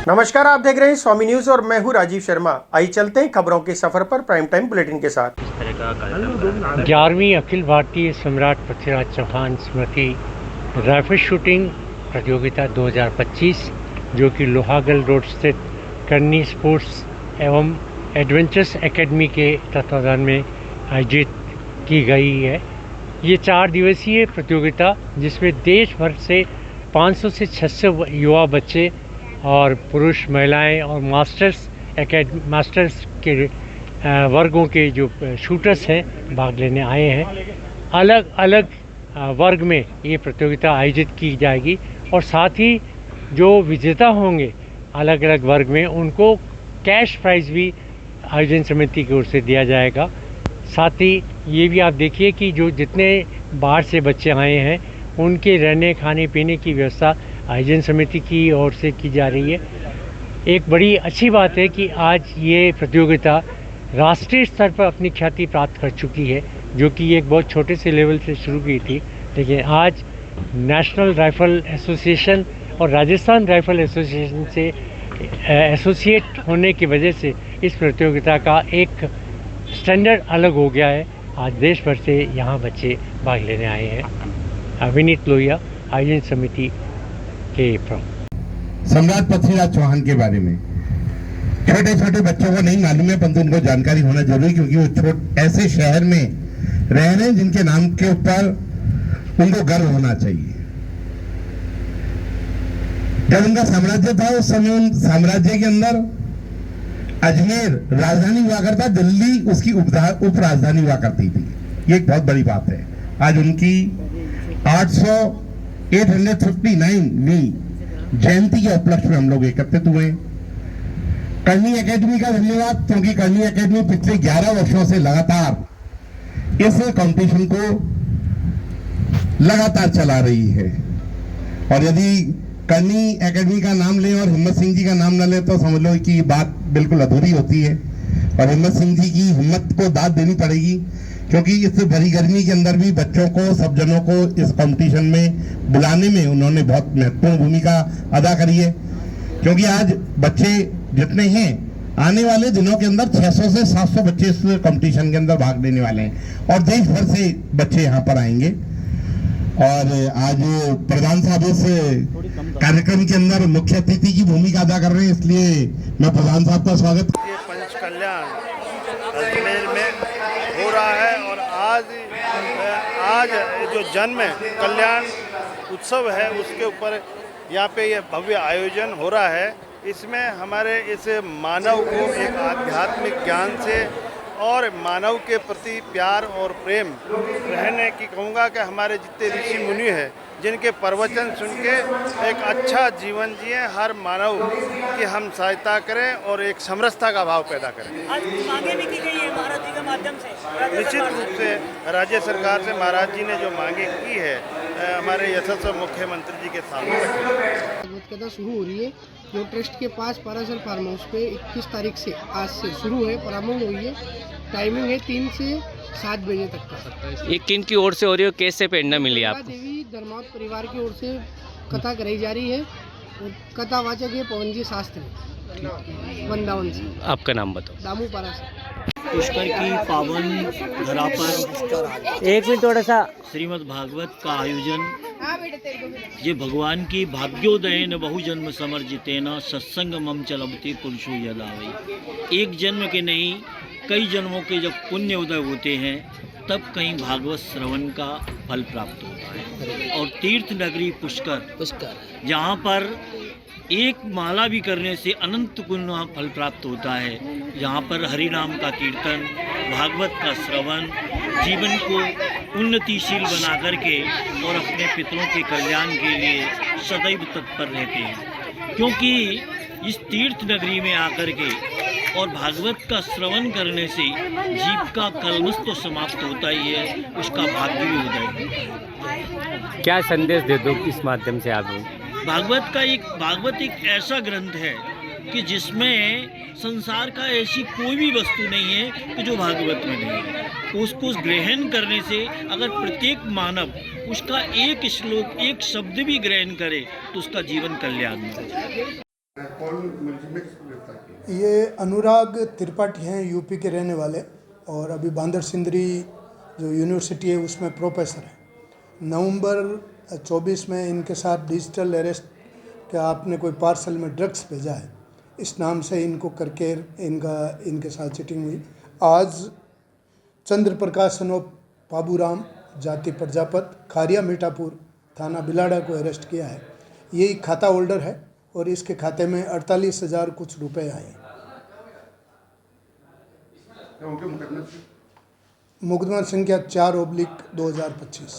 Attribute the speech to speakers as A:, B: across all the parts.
A: नमस्कार, आप देख रहे हैं स्वामी न्यूज और मैं हूं राजीव शर्मा। आइए चलते हैं खबरों के सफर पर प्राइम टाइम बुलेटिन के साथ।
B: 11वीं अखिल भारतीय सम्राट पृथ्वीराज चौहान स्मृति राइफल शूटिंग प्रतियोगिता 2025 जो कि लोहागल रोड स्थित कर्नी स्पोर्ट्स एवं एडवेंचर्स एकेडमी के तत्वाधान में आयोजित की गई है। ये 4 दिवसीय प्रतियोगिता जिसमें देश भर से 500 से 600 युवा बच्चे और पुरुष, महिलाएं और मास्टर्स के वर्गों के जो शूटर्स हैं भाग लेने आए हैं। अलग अलग वर्ग में ये प्रतियोगिता आयोजित की जाएगी और साथ ही जो विजेता होंगे अलग अलग वर्ग में उनको कैश प्राइज़ भी आयोजन समिति की ओर से दिया जाएगा। साथ ही ये भी आप देखिए कि जो जितने बाहर से बच्चे आए हैं उनके रहने खाने पीने की व्यवस्था आयोजन समिति की ओर से की जा रही है। एक बड़ी अच्छी बात है कि आज ये प्रतियोगिता राष्ट्रीय स्तर पर अपनी ख्याति प्राप्त कर चुकी है, जो कि एक बहुत छोटे से लेवल से शुरू की थी, लेकिन आज नेशनल राइफल एसोसिएशन और राजस्थान राइफल एसोसिएशन से एसोसिएट होने की वजह से इस प्रतियोगिता का एक स्टैंडर्ड अलग हो गया है। आज देश भर से यहाँ बच्चे भाग लेने आए हैं। विनीत लोहिया, आयोजन समिति के प्रमुख।
C: सम्राट पृथ्वीराज चौहान के बारे में छोटे छोटे बच्चों को नहीं मालूम है, परंतु उनको जानकारी होना जरूरी, क्योंकि वो ऐसे शहर में रह रहे हैं जिनके नाम के ऊपर उनको गर्व होना चाहिए। जब उनका साम्राज्य था उस समय उन साम्राज्य के अंदर अजमेर राजधानी हुआ करता, दिल्ली उसकी उप राजधानी हुआ करती थी। ये एक बहुत बड़ी बात है। आज उनकी 859वीं जयंती के उपलक्ष्य में हम लोग एकत्रित हुए। कर्नी एकेडमी का धन्यवाद, क्योंकि कर्नी एकेडमी पिछले 11 वर्षों से लगातार इस कंपटीशन को लगातार चला रही है। और यदि कर्नी एकेडमी का नाम लें और हिम्मत सिंह जी का नाम न ले तो समझ लो कि ये बात बिल्कुल अधूरी होती है। और हिम्मत सिंह जी की हिम्मत को दाद देनी पड़ेगी, क्योंकि इस भरी गर्मी के अंदर भी बच्चों को, सब जनों को इस कंपटीशन में बुलाने में उन्होंने बहुत महत्वपूर्ण भूमिका अदा करी है। क्योंकि आज बच्चे जितने हैं, आने वाले दिनों के अंदर 600 से 700 बच्चे इस कंपटीशन के अंदर भाग लेने वाले हैं और देश भर से बच्चे यहाँ पर आएंगे। और आज प्रधान साहब इस कार्यक्रम के अंदर मुख्य अतिथि की भूमिका अदा कर रहे हैं, इसलिए मैं प्रधान साहब का स्वागत।
D: पंच कल्याण अजमेर में हो रहा है और आज जो जन्म कल्याण उत्सव है उसके ऊपर यहाँ पे ये भव्य आयोजन हो रहा है। इसमें हमारे इस मानव को एक आध्यात्मिक ज्ञान से और मानव के प्रति प्यार और प्रेम रहने की कहूँगा कि हमारे जितने ऋषि मुनि हैं जिनके प्रवचन सुन के एक अच्छा जीवन जिए, हर मानव की हम सहायता करें और एक समरसता का भाव पैदा करें।
E: आज मांगे भी की गई है महाराज जी के माध्यम से।
D: निश्चित रूप से राज्य सरकार से महाराज जी ने जो मांगे की है हमारे यशस्वी मुख्यमंत्री जी के सामने
F: कथा शुरू हो रही है जो ट्रस्ट के पास पारासर फार्म हाउस पे 21 तारीख से आज से शुरू है, प्रारंभ हुई है। टाइमिंग है 3 से 7 बजे तक का सकता है।
G: ये किन की ओर से हो रही है, कैसे प्रेरणा मिली आपको?
F: देवी धर्मावत परिवार की ओर से कथा कराई जा रही है और कथावाचक है पवन जी शास्त्री वृंदावन से।
G: आपका नाम बताओ।
F: दामू पारासर।
H: पुष्कर की पावन धरा पर
G: एक मिनट थोड़ा सा।
H: श्रीमद् भागवत का आयोजन ये भगवान की भाग्योदयन बहुजन्म समर्जितेन सत्संग मम चलमति पुरुषो यदावै। एक जन्म के नहीं कई जन्मों के जब पुण्य उदय होते हैं तब कहीं भागवत श्रवण का फल प्राप्त होता है। और तीर्थ नगरी पुष्कर जहाँ पर एक माला भी करने से अनंत पुण्य फल प्राप्त होता है, यहाँ पर हरि नाम का कीर्तन, भागवत का श्रवण जीवन को उन्नतिशील बना करके और अपने पितरों के कल्याण के लिए सदैव तत्पर रहते हैं। क्योंकि इस तीर्थ नगरी में आकर के और भागवत का श्रवण करने से जीव का कलमश तो समाप्त होता ही है, उसका भाग्य भी उदय होता है।
G: क्या संदेश दे दो इस माध्यम से आप?
H: भागवत एक ऐसा ग्रंथ है कि जिसमें संसार का ऐसी कोई भी वस्तु नहीं है कि जो भागवत में नहीं है। उसको ग्रहण करने से अगर प्रत्येक मानव उसका एक श्लोक, एक शब्द भी ग्रहण करे तो उसका जीवन कल्याण में हो जाए।
C: कौन मुलजिम है, किसको गिरफ्तार किया?
I: ये अनुराग त्रिपाठी हैं, यूपी के रहने वाले, और अभी बांदर सिंदरी जो यूनिवर्सिटी है उसमें प्रोफेसर हैं। नवंबर 24 में इनके साथ डिजिटल अरेस्ट कि आपने कोई पार्सल में ड्रग्स भेजा है, इस नाम से इनको करके इनके साथ चीटिंग हुई। आज चंद्र प्रकाश सनोप बाबूराम जाति प्रजापत खारिया मीठापुर थाना बिलाड़ा को अरेस्ट किया है। यही खाता होल्डर है और इसके खाते में 48,000 कुछ रुपए आए हैं। मुकदमा संख्या 4/2025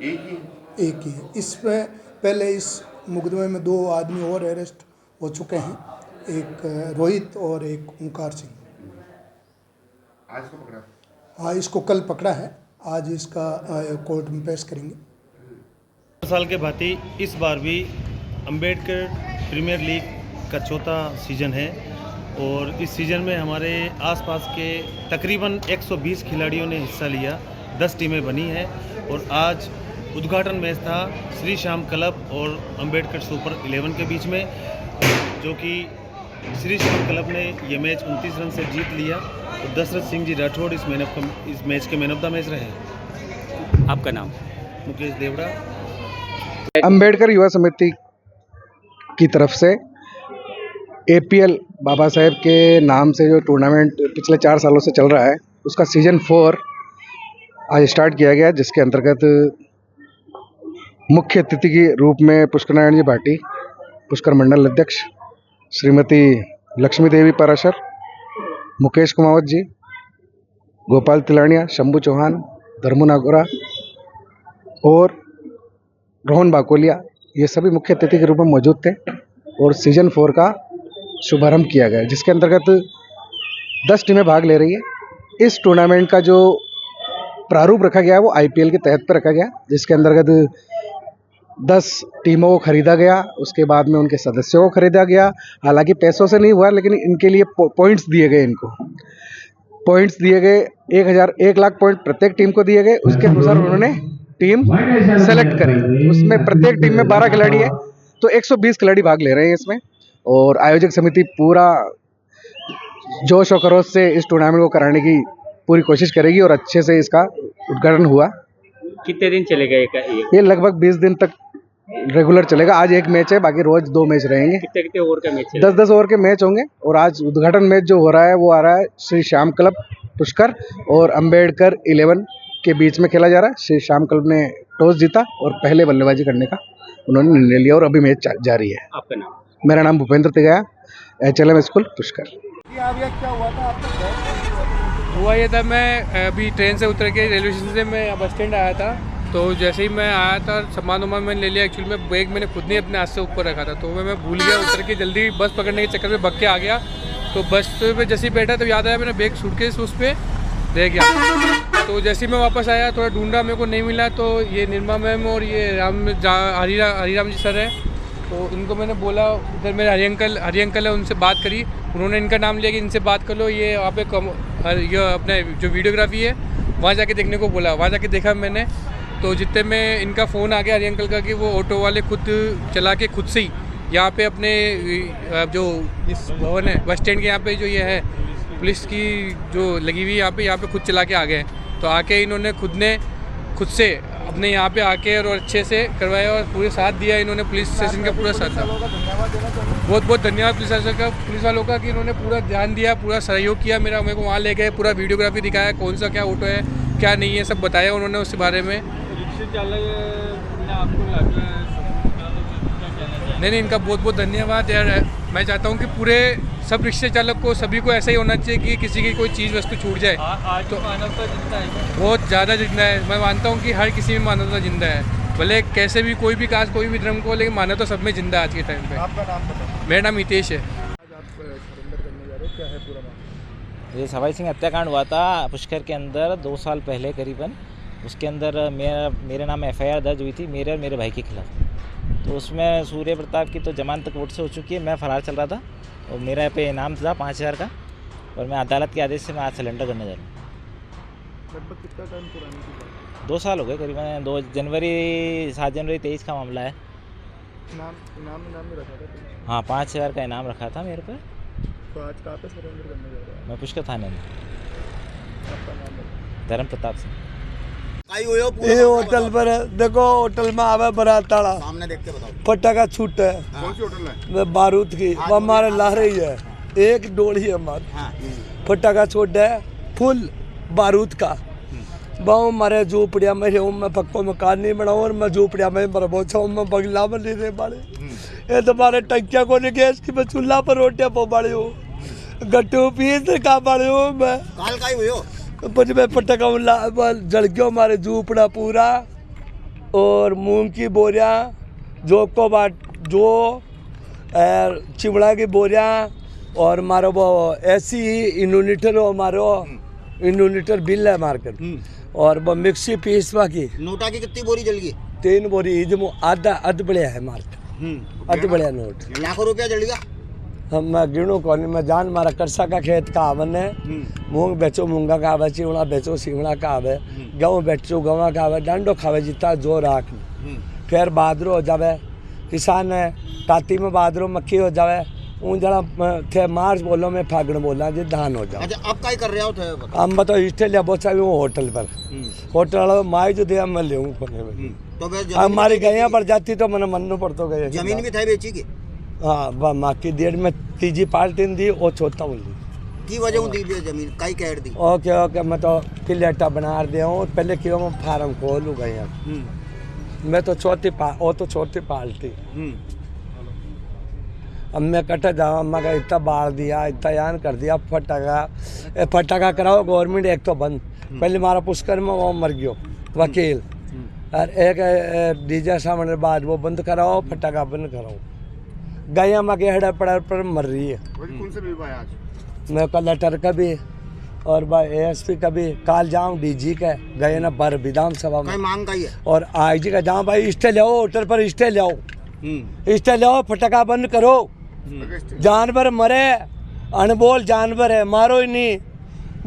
I: एक ही है। इसमें पहले इस मुकदमे में 2 आदमी और अरेस्ट हो चुके हैं, एक रोहित और एक ओंकार सिंह।
C: आज को पकड़ा?
I: हाँ, इसको कल पकड़ा है, आज इसका कोर्ट में पेश करेंगे।
D: 2 साल के भांति इस बार भी अंबेडकर प्रीमियर लीग का 4था सीज़न है और इस सीज़न में हमारे आसपास के तकरीबन 120 खिलाड़ियों ने हिस्सा लिया। 10 टीमें बनी हैं और आज उद्घाटन मैच था श्री श्याम क्लब और अंबेडकर सुपर 11 के बीच में, जो कि श्री श्याम क्लब ने ये मैच 29 रन से जीत लिया और दशरथ सिंह जी राठौड़ इस मैच के मैन ऑफ द मैच रहे।
G: आपका नाम?
D: मुकेश देवड़ा।
J: अंबेडकर युवा समिति की तरफ से APL बाबा साहेब के नाम से जो टूर्नामेंट पिछले 4 सालों से चल रहा है, उसका सीजन 4 आज स्टार्ट किया गया, जिसके अंतर्गत मुख्य अतिथि के रूप में पुष्कर नारायण जी भाटी, पुष्कर मंडल अध्यक्ष, श्रीमती लक्ष्मी देवी पराशर, मुकेश कुमावत जी, गोपाल तिलानिया, शंभू चौहान, धर्मू नागोरा और रोहन बाकोलिया, ये सभी मुख्य अतिथि के रूप में मौजूद थे और सीजन 4 का शुभारंभ किया गया, जिसके अंतर्गत 10 टीमें भाग ले रही है। इस टूर्नामेंट का जो प्रारूप रखा गया है वो IPL के तहत पर रखा गया, जिसके अंतर्गत 10 टीमों को खरीदा गया, उसके बाद में उनके सदस्यों को खरीदा गया। हालांकि पैसों से नहीं हुआ, लेकिन इनके लिए पॉइंट्स दिए गए। इनको पॉइंट्स दिए गए, 1 लाख पॉइंट प्रत्येक टीम को दिए गए। उसके अनुसार उन्होंने टीम सेलेक्ट करी। उसमें प्रत्येक टीम में 12 खिलाड़ी है, तो 120 खिलाड़ी भाग ले रहे हैं इसमें। और आयोजक समिति पूरा जोश और खरोश से इस टूर्नामेंट को कराने की पूरी कोशिश करेगी और अच्छे से इसका उद्घाटन हुआ।
G: कितने दिन चलेगा
J: ये लगभग 20 दिन तक रेगुलर चलेगा। आज 1 मैच है, बाकी रोज 2 मैच रहेंगे।
G: कितने ओवर का मैच है?
J: 10-10 ओवर के मैच होंगे। और आज उद्घाटन मैच जो हो रहा है वो आ रहा है श्री श्याम क्लब पुष्कर और अंबेडकर 11 के बीच में खेला जा रहा है। श्री श्याम क्लब ने टॉस जीता और पहले बल्लेबाजी करने का उन्होंने निर्णय लिया और अभी मैच जारी है।
G: आपका नाम?
J: मेरा नाम भूपेंद्र तिगया, HLM स्कूल पुष्कर।
K: हुआ ये था, मैं अभी ट्रेन से उतर के रेलवे स्टेशन से मैं बस स्टैंड आया था, तो जैसे ही मैं आया था सामान वामान मैंने ले लिया। एक्चुअली में बैग मैंने खुद नहीं अपने हाथ से ऊपर रखा था, तो मैं भूल गया, उतर के जल्दी बस पकड़ने के चक्कर में भग के आ गया। तो बस पे जैसे ही बैठा तो याद आया मैंने बैग सूटकेस उस पर रह गया। तो जैसे ही मैं वापस आया थोड़ा ढूंढा, मेरे को नहीं मिला। तो ये निर्मा मैम और ये हरिराम जी सर है, तो इनको मैंने बोला, इधर मेरे हरि अंकल है, उनसे बात करी। उन्होंने इनका नाम लिया कि इनसे बात कर लो, ये वहाँ पे ये अपने जो वीडियोग्राफी है वहाँ जाके देखने को बोला। वहाँ जाके देखा मैंने, तो जितने में इनका फ़ोन आ गया हरि अंकल का कि वो ऑटो वाले खुद चला के खुद से ही यहाँ पे अपने जो इस भवन है बस स्टैंड के यहाँ पे जो ये है पुलिस की जो लगी हुई यहाँ पे खुद चला के आ गए। तो आके इन्होंने खुद से अपने यहाँ पे आके और अच्छे से करवाया और पूरे साथ दिया इन्होंने। पुलिस स्टेशन का पूरा साथ था। बहुत बहुत धन्यवाद पुलिस वालों का कि इन्होंने पूरा ध्यान दिया, पूरा सहयोग किया। मेरे को वहाँ ले गए, पूरा वीडियोग्राफी दिखाया, कौन सा क्या ऑटो है क्या नहीं है, सब बताया उन्होंने उस बारे में। नहीं, इनका बहुत बहुत धन्यवाद यार। मैं चाहता हूँ कि पूरे सब रिक्शा चालक को, सभी को ऐसा ही होना चाहिए कि किसी की कोई चीज़ वस्तु छूट जाए तो मानवता जिंदा है, बहुत ज़्यादा जिंदा है। मैं मानता हूँ कि हर किसी में मानवता जिंदा है, भले कैसे भी कोई भी कास्ट कोई भी धर्म को, लेकिन मानवता सब में जिंदा है आज के टाइम पे। आपका नाम बताओ? मेरा नाम हितेश है।
L: ये सवाई सिंह हत्याकांड हुआ था पुष्कर के अंदर 2 साल पहले करीबन। उसके अंदर मेरे नाम FIR दर्ज हुई थी मेरे और मेरे भाई के खिलाफ। तो उसमें सूर्य प्रताप की तो जमानत कोर्ट से हो चुकी है। मैं फरार चल रहा था और मेरा पे इनाम था 5000 का, और मैं अदालत के आदेश से मैं आज सरेंडर करने जा रहा हूँ।
K: लगभग कितना टाइम पुरानी थी?
L: 2 साल हो गए करीबन। 7 जनवरी 23 का मामला है।
F: नाम रखा था।
L: हाँ, 5,000 का इनाम रखा था मेरे पर।
F: तो आज कहाँ पे सरेंडर करने जा रहे हैं?
L: मैं पुष्कर थाने में।
F: आपका नाम है?
L: धर्म प्रताप सिंह।
M: ये होटल पर है, देखो होटल में आवे बरात ताड़ा
D: सामने देख के बताओ।
M: पटाखा छूट है।
D: कौन सी होटल है?
M: वो बारूद की, वो हमारे ला रही है, एक डोली है हमारी। पटाखा छूट है फुल बारूद का। बहु मारे झोपड़िया में रहूँ, मैं पक्को मकान नहीं बनाऊँ और मैं झोपड़िया में मर बहुत मैं बगला में नहीं रहे बाड़े। ये तुम्हारे टंकिया को नहीं गैस की मैं चूल्हा पर रोटियाँ पो बाड़े हो, गट्टू पीस का बाड़े हो। मैं
D: काल का ही हुई हो
M: कुछ में पटाखा जल गया हमारे झोपड़ा पूरा, और मूंग की बोरियाँ, जो को बाट जो चिमड़ा की बोरियाँ, और हमारा वो ऐसी इनोनीटर हो हमारो इनोनीटर बिल है मार्केट, और वो मिक्सी पीसवा की।
D: नोटा की कितनी बोरी जल गई?
M: 3 बोरी इधर आधा अध बढ़िया है मार्केट, अध बढ़िया नोट।
D: लाखों रुपया जल गया।
M: हम मैं गिणू कौन, मैं जान मारा करसा का खेत का आवन है, मूंग बेचो मूंगा का आवे, चिवड़ा बेचो सिंगड़ा का आवे, गेहूँ बेचो गवा का आवे, डांडो खावे जितना जो राख। फिर बादरो हो जावे, किसान है काती में बादरो मक्खी हो जावे, उन जरा थे मार्च बोलो मैं फागण बोला जी धान हो जाए।
D: अच्छा, अब क्या कर रहे हो थे?
M: हम बताओ ऑस्ट्रेलिया बहुत चाहिए वो होटल पर, होटल वाला माई जो दिया मैं ले कोने में।
D: तो
M: हमारी गैया बढ़ जाती तो मैंने मन पड़तो गए।
D: जमीन भी था बेची की?
M: हाँ, माँ की डेढ़ में तीजी पार्टी दी और चौथा बोली
D: की वजह दी जमीन काई कह दी।
M: ओके मैं तो किलेटा बना दे हूँ, पहले क्यों मैं फार्म खोलूँ गया। मैं तो चौथी पार्टी। अब मैं कटा जाऊँ, अम्मा का इतना बाढ़ दिया, इतना यान कर दिया, फटाखा कराओ गवर्नमेंट एक तो बंद। पहले हमारा पुष्कर में वो मर गयो वकील, और एक डीजे सामने बाद वो बंद कराओ, फटाखा बंद कराओ। गया माँ के हेडा पड़ा पर मर रही है।
D: कौन से विभाग आज?
M: मैं कलेक्टर का भी और ASP का भी, काल जाऊँ DG का गए ना बर विधानसभा में
D: मांग का ही है।
M: और IG का जाऊँ भाई स्टे ले आओ, होटल पर स्टे ले आओ, स्टे ले आओ, फटाखा बंद करो। जानवर मरे, अनबोल जानवर है, मारो ही नहीं।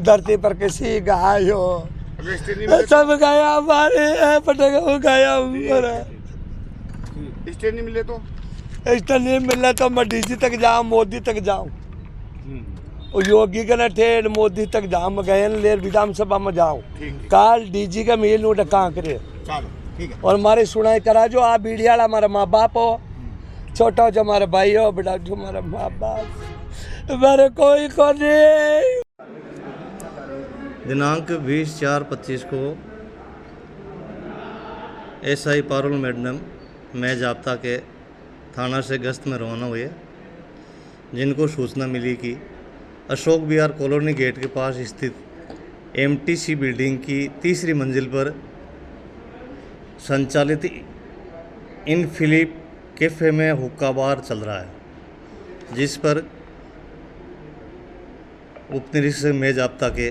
M: धरती पर किसी गाय हो, सब गाया हमारे, फटाखा गाया हमारा।
D: स्टे नहीं मिले तो
M: इतना नहीं मिला तो मैं DG तक जाऊँ, मोदी तक जाऊँ, और योगी का न ठेर मोदी तक जाऊँ, गए लेर विधानसभा में जाऊँ। काल DG का मेल नोट कहाँ करे।
D: चलो ठीक है।
M: और हमारी सुनाई करा जो आप बीड़िया हमारा माँ बाप हो, छोटा जो हमारा भाई हो, बड़ा जो हमारा माँ बाप, हमारे कोई को नहीं।
N: दिनांक 20/4/25 को SI पारुल मैडम मैं जाब्ता के थाना से गश्त में रवाना हुए, जिनको सूचना मिली कि अशोक विहार कॉलोनी गेट के पास स्थित MTC बिल्डिंग की 3री मंजिल पर संचालित इन फिलिप कैफ़े में हुक्का बार चल रहा है, जिस पर उपनिरीक्षक में जाब्ता के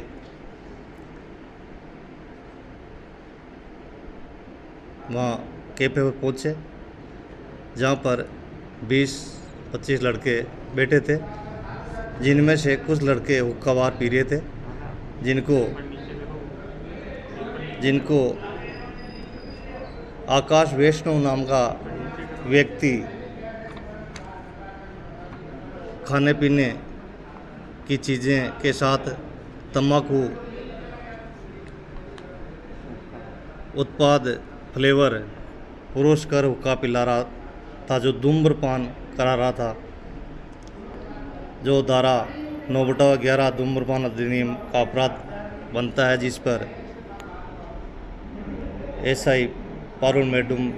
N: वहाँ कैफ़े पर पहुँचे, जहाँ पर 20-25 लड़के बैठे थे, जिनमें से कुछ लड़के हुक्का बार पी रहे थे, जिनको आकाश वैष्णव नाम का व्यक्ति खाने पीने की चीज़ें के साथ तंबाकू उत्पाद फ्लेवर परोस कर हुक्का पिला रहा था, जो धूम्रपान करा रहा था, जो धारा 9/11 धूम्रपान अधिनियम का अपराध बनता है, जिस पर SI पारुल मैडम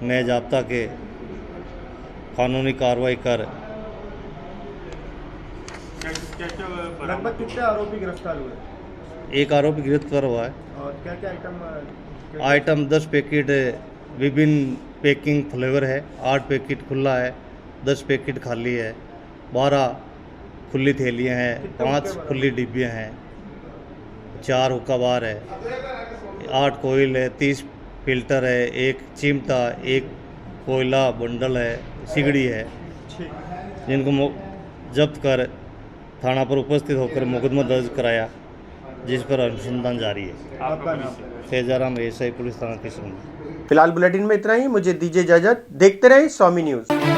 N: में जाब्ता के कानूनी कार्रवाई कर
A: लगभग कितने आरोपी गिरफ्तार हुए?
N: एक आरोपी गिरफ्तार हुआ है।
A: और क्या क्या
N: आइटम 10 पैकेट विभिन्न पैकिंग फ्लेवर है, 8 पैकेट खुला है, 10 पैकेट खाली है, 12 खुली थैलियाँ हैं, 5 खुली डिब्बियाँ हैं, 4 हुक्का बार है, 8 कोयल है, 30 फिल्टर है, 1 चिमटा, 1 कोयला बंडल है, सिगड़ी है, जिनको जब्त कर थाना पर उपस्थित होकर मुकदमा दर्ज कराया, जिस पर अनुसंधान जारी है।
A: आपका नाम?
N: फैजाराम SI पुलिस थाना किशनगंज।
A: फिलहाल बुलेटिन में इतना ही। मुझे दीजिए इजाजत। देखते रहें स्वामी न्यूज।